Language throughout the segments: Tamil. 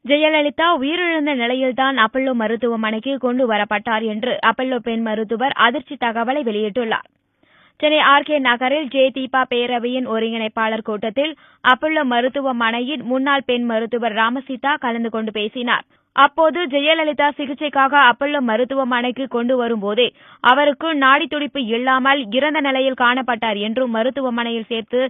ஜெயலலிதா உயிரிழந்த நிலையில்தான் அப்பல்லோ மருத்துவமனைக்கு கொண்டு வரப்பட்டார் என்று அப்பல்லோ பெண் மருத்துவர் அதிர்ச்சி தகவலை வெளியிட்டுள்ளார். சென்னை ஆர். கே. நகரில் தீபா பேரவையின் ஒருங்கிணைப்பாளர் கூட்டத்தில் அப்பல்லோ மருத்துவமனையின் முன்னாள் பெண் மருத்துவர் ராமசீதா கலந்து கொண்டு பேசினார். அப்போது ஜெயலலிதா சிகிச்சைக்காக அப்பல்லோ மருத்துவமனைக்கு கொண்டு வரும்போதே அவருக்கு நாடி துடிப்பு இல்லாமல் இறந்த நிலையில் காணப்பட்டார் என்றும், மருத்துவமனையில் சேர்த்து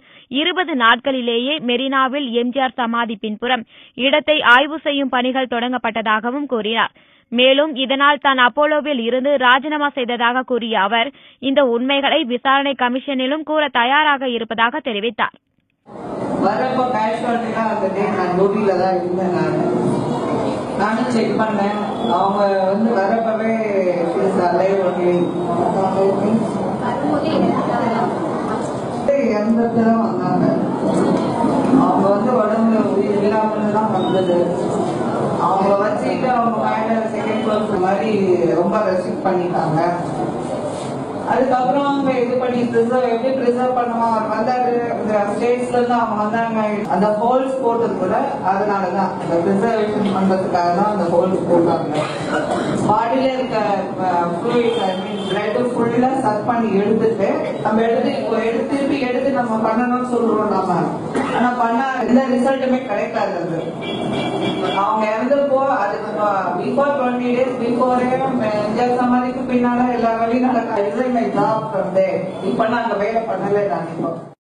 20 நாட்களிலேயே மெரினாவில் எம்ஜிஆர் சமாதி பின்புறம் இடத்தை ஆய்வு செய்யும் பணிகள் தொடங்கப்பட்டதாகவும் கூறினார். மேலும் இதனால் தான் அப்போலோவில் இருந்து ராஜினாமா செய்ததாக கூறிய அவர், இந்த உண்மைகளை விசாரணை கமிஷனிலும் கூற தயாராக இருப்பதாக தெரிவித்தார். நானும் செக் பண்ணேன். அவங்க வரப்பவே இறந்துதான் வந்தாங்க. அவங்க உடம்புல உயிர் இல்லாமல் தான் வந்தது. அவங்க வச்சுட்டு அவங்க மேல செகண்ட் ஃப்ளோர் மாதிரி ரொம்ப ரெஸ்ட்ரிக்ட் பண்ணிட்டாங்க. அதுக்கப்புறம் அவங்க இது பண்ணி எப்படி ப்ரிசர்வ் பண்ணுவோம். அவர் வந்தாரு, இந்த ஸ்டேட்ஸ்ல இருந்து அவங்க வந்தாங்க. அந்த ஹோல்ஸ் போட்டது கூட அதனாலதான், அந்த ப்ரிசர்வேஷன் பண்றதுக்காக தான் அந்த ஹோல்ஸ் போட்டாங்க. பாடியில இருக்க பிளட் ஃபுல்லா சக் பண்ணி எடுத்துட்டு நம்ம திருப்பி எடுத்து நம்ம பண்ணணும்னு சொல்றோம் நம்ம. ஆனா பண்ண எந்த ரிசல்ட்டுமே கிடைக்காது. அவங்க இறந்தப்போ அதுக்கு பிஃபோர் 20 days பிஃபோரே எம்ஜிஆர் சமாதிக்கு பின்னால எல்லா வேலையும் நடக்க. இப்ப நாங்க வேலை பண்ணல. நான் இப்போ